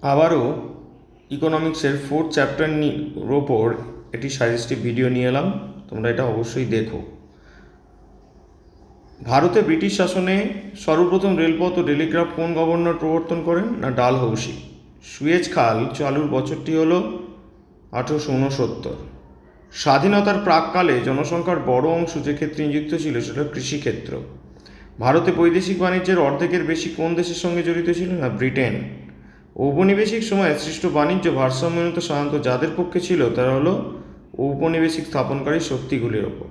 আবারও ইকোনমিক্সের 4th chapter ওপর একটি সাজেস্টিভ ভিডিও নিয়ে এলাম, তোমরা এটা অবশ্যই দেখো। ভারতে ব্রিটিশ শাসনে সর্বপ্রথম রেলপথ ও টেলিগ্রাফ কোন গভর্নর প্রবর্তন করেন? না, ডালহৌসি। সুয়েজ খাল চালুর বছরটি হল 1869। স্বাধীনতার প্রাককালে জনসংখ্যার বড় অংশ যে ক্ষেত্রে নিযুক্ত ছিল সেটা কৃষিক্ষেত্র। ভারতে বৈদেশিক বাণিজ্যের অর্ধেকের বেশি কোন দেশের সঙ্গে জড়িত ছিল? না, ব্রিটেন। ঔপনিবেশিক সময়ে সৃষ্ট বাণিজ্য ভারসাম্যহীনতা সাধারণত যাদের পক্ষে ছিল তারা হলো ঔপনিবেশিক স্থাপনকারী শক্তিগুলির ওপর।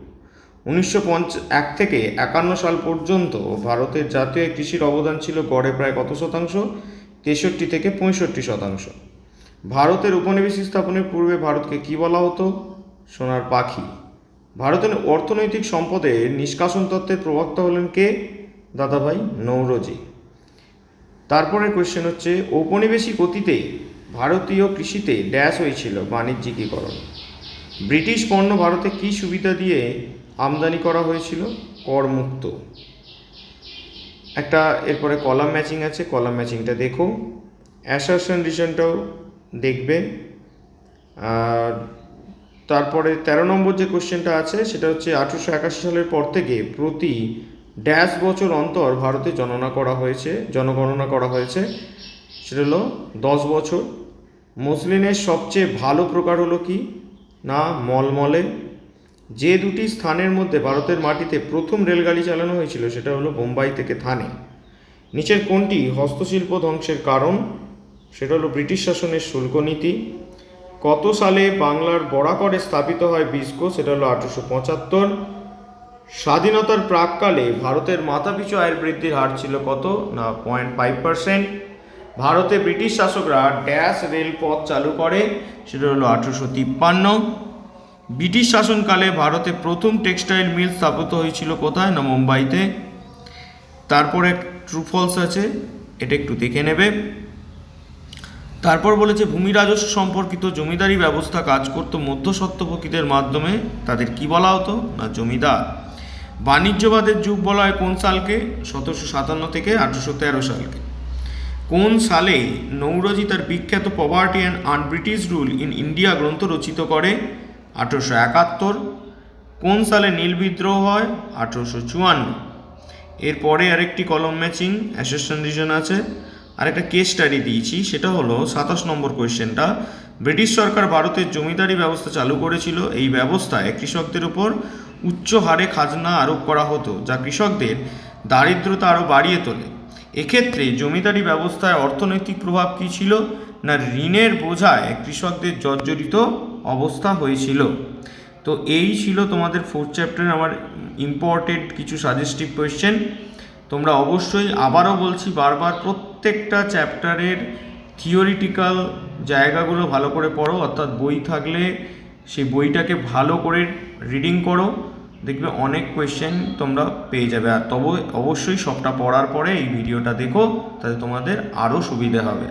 1901 থেকে 51 সাল পর্যন্ত ভারতের জাতীয় কৃষির অবদান ছিল গড়ে প্রায় কত শতাংশ? 63 থেকে 65%। ভারতের উপনিবেশিক স্থাপনের পূর্বে ভারতকে কি বলা হতো? সোনার পাখি। ভারতের অর্থনৈতিক সম্পদের নিষ্কাশন তত্ত্বের প্রবক্তা হলেন কে? দাদাভাই নৌরোজি। তারপরে কোয়েশ্চেন হচ্ছে, ঔপনিবেশিক অতীতে ভারতীয় কৃষিতে ড্যাশ হয়েছিল বাণিজ্যিকীকরণ। ব্রিটিশ পণ্য ভারতে কি সুবিধা দিয়ে আমদানি করা হয়েছিল? করমুক্ত। একটা এরপরে কলাম ম্যাচিং আছে, কলাম ম্যাচিংটা দেখো। অ্যাসারশন রিজনটাও দেখবে। আর তারপরে 13 নম্বর যে কোশ্চেনটা আছে সেটা হচ্ছে 1881 সালের পর থেকে প্রতি ড্যাশ বছর অন্তর ভারতে জনগণনা করা হয়েছে, সেটা হলো 10 বছর। মসলিনের সবচেয়ে ভালো প্রকার হলো কি? না, মলমলে। যে দুটি স্থানের মধ্যে ভারতের মাটিতে প্রথম রেলগাড়ি চালানো হয়েছিল সেটা হলো বোম্বাই থেকে থানে। নিচের কোনটি হস্তশিল্প ধ্বংসের কারণ? সেটা হলো ব্রিটিশ শাসনের শুল্ক নীতি। কত সালে বাংলার বরাকরে স্থাপিত হয় বিসকো? সেটা হলো 1875। স্বাধীনতার প্রাককালে ভারতের মাথাপিছু আয়ের বৃদ্ধির হার ছিল কত? না, 0.5%। ভারতে ব্রিটিশ শাসকরা ড্যাশ রেলপথ চালু করে, সেটা হলো 1853। ব্রিটিশ শাসনকালে ভারতে প্রথম টেক্সটাইল মিল স্থাপিত হয়েছিল কোথায়? না, মুম্বাইতে। তারপরে ট্রু ফলস আছে, এটা একটু দেখে নেবে। তারপর বলেছে ভূমি রাজস্ব সম্পর্কিত জমিদারি ব্যবস্থা কাজ করত মধ্যস্বত্বভোগীদের মাধ্যমে, তাদের কি বলা হতো? না, জমিদার। বাণিজ্যবাদের যুগ বলা হয় কোন সালকে? 1757 থেকে 1813 সালকে। কোন সালে নৌরোজি তার বিখ্যাত poverty and un-British rule in India গ্রন্থ রচিত করে? 1871। কোন সালে নীল বিদ্রোহ হয়? 1854। এরপরে আরেকটি কলম ম্যাচিং অ্যাসেশন রিজন আছে, আরেকটা কেস স্টাডি দিয়েছি, সেটা হলো 27 নম্বর কোয়েশ্চেনটা। ব্রিটিশ সরকার ভারতের জমিদারি ব্যবস্থা চালু করেছিল। এই ব্যবস্থায় কৃষকদের উপর উচ্চ হারে খাজনা আরোপ করা হতো, যা কৃষকদের দারিদ্রতা আরও বাড়িয়ে তোলে। এক্ষেত্রে জমিদারি ব্যবস্থায় অর্থনৈতিক প্রভাব কী ছিল? না, ঋণের বোঝায় কৃষকদের জর্জরিত অবস্থা হয়েছিল। তো এই ছিল তোমাদের 4th চ্যাপ্টারে আমার ইম্পর্টেন্ট কিছু সাজেস্টিভ কোয়েশ্চেন। তোমরা অবশ্যই, আবারও বলছি বারবার, প্রত্যেকটা চ্যাপ্টারের থিওরিটিক্যাল জায়গাগুলো ভালো করে পড়ো, অর্থাৎ বই থাকলে সেই বইটাকে ভালো করে রিডিং করো, দেখবে অনেক কোয়েশ্চেন তোমরা পেয়ে যাবে। আর তবে অবশ্যই সবটা পড়ার পরে এই ভিডিওটা দেখো, তাতে তোমাদের আরও সুবিধে হবে।